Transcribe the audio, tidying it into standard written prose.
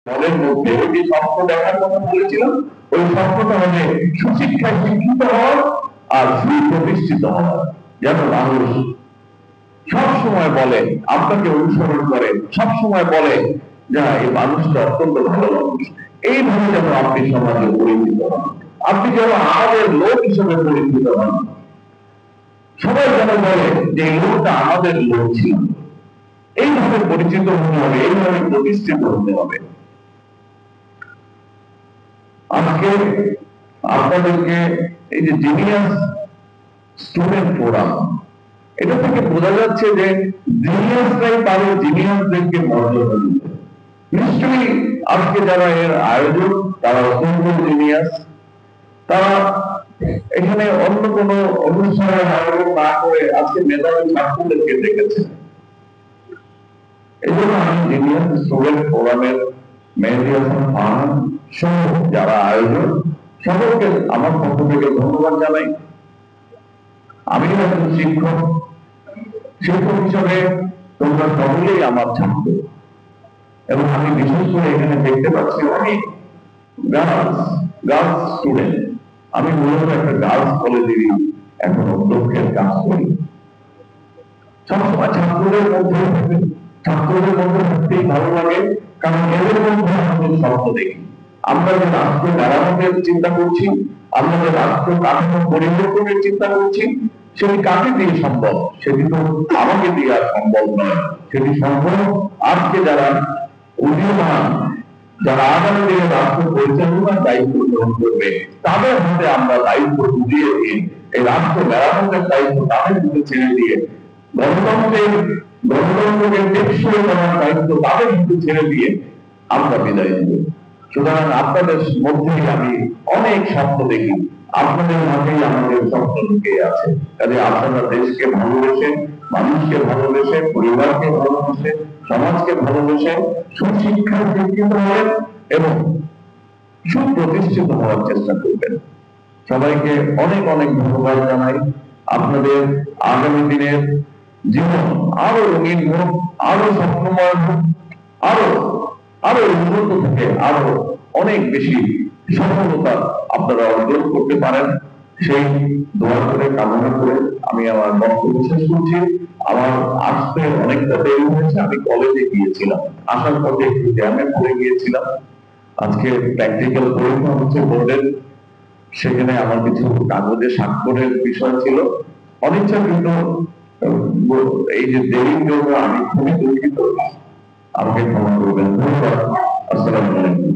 দলের মধ্যে ওই যে স্বপ্ন দেখার কথা বলেছিলাম, ওই স্বপ্নটা হবে সুশিক্ষায় শিক্ষিত হওয়ার আর সুপ্রতিষ্ঠিত হওয়ার। যেন মানুষ সব সময় বলে, আপনাকে অনুসরণ করে, সব সময় বলে যে এই মানুষটা অত্যন্ত ভালো মানুষ। এইভাবে যেন আপনি সমাজে পরিচিত হন, আপনি যেন আমাদের লোক হিসেবে পরিচিত হন। সবাই যেন বলে যে এই লোকটা আমাদের লোক ছিল। এইভাবে পরিচিত হতে হবে, এইভাবে প্রতিষ্ঠিত হতে হবে। আজকে আপনাদেরকে এই যে জিনিয়াস স্টুডেন্ট ফোরাম, এটা থেকে বোঝা যাচ্ছে যে জিনিয়াসরাই পারে জিনিয়াসদেরকে মর্যাদা দিতে। নিশ্চয়ই আজকে যারা এর আয়োজক তারা অত্যন্ত জিনিয়াস। তারা এখানে অন্য কোনো অনুষ্ঠানের আয়োজন না করে আজকে মেধাবী ছাত্রদেরকে ডেকেছে। এই জন্য আমি জিনিয়াস স্টুডেন্ট ফোরামের মেহেদী হাসান ফারহান সহ যারা আয়োজক সকলকে আমার পক্ষ থেকে ধন্যবাদ জানাই। আমি একজন শিক্ষক, শিক্ষক হিসাবে তোমরা সকলেই আমার ছাত্র, এবং আমি বিশেষ করে এখানে দেখতে পাচ্ছি অনেক গার্লস স্টুডেন্ট। আমি মূলত একটা গার্লস কলেজেরই এখন অধ্যক্ষের কাজ করি। সবসময় ছাত্রদের মধ্যে থাকতেই ভালো লাগে, কারণ এদের মধ্যে আমাদের স্বপ্ন দেখি। আমরা যে রাষ্ট্র মেরামতের চিন্তা করছি, আমরা যে রাষ্ট্র কাঠামো পরিবর্তনের চিন্তা করছি, সেটি কাকে দিয়ে সম্ভব? সেটি তো আমাকে দিয়ে আর সম্ভব নয়। সেটি সম্ভব আজকে যারা উদীয়মান, যারা আগামী দিনে রাষ্ট্র পরিচালনার দায়িত্ব গ্রহণ করবে, তাদের হাতে আমরা দায়িত্ব বুঝিয়ে দিয়ে এই রাষ্ট্র মেরামতের দায়িত্ব তাদের হাতে ছেড়ে দিয়ে গণতন্ত্রকে টেকসই করার দায়িত্ব তাদের হাতে ছেড়ে দিয়ে আমরা বিদায় নেব। সুতরাং আপনাদের মধ্যেই আমি অনেক স্বপ্ন দেখি, আপনাদের মধ্যেই আমাদের স্বপ্ন লুকে আছে। কাজে আপনারা দেশকে ভালোবেসে, মানুষকে ভালোবেসে, পরিবারকে ভালোবেসে, সমাজকে ভালোবেসে সুশিক্ষায় শিক্ষিত হবেন এবং সুপ্রতিষ্ঠিত হওয়ার চেষ্টা করবেন। সবাইকে অনেক অনেক ধন্যবাদ জানাই। আপনাদের আগামী দিনের জীবন আরো রঙিন হোক, আরো স্বপ্নময় হোক, আরো আরো উন্নত থেকে আরো অনেক বেশি সফলতা আপনারা অর্জন করতে পারেন, সেই দোয়া করে কামনা করে আমি আমার বক্তব্য শেষ করছি। আমার আসতে অনেকটা দেরি হয়েছে, আমি কলেজে গিয়েছিলাম, আসার পথে একটু জ্যামে পড়ে গিয়েছিলাম। আজকে প্র্যাকটিক্যাল পরীক্ষা হচ্ছে বোর্ডের, সেখানে আমার কিছু কাগজে স্বাক্ষরের বিষয় ছিল। অনিচ্ছাকৃত এই যে দেরির জন্য আমি খুবই দুঃখিত, আমাকে ক্ষমা করবেন। ধন্যবাদ। আসসালামু আলাইকুম।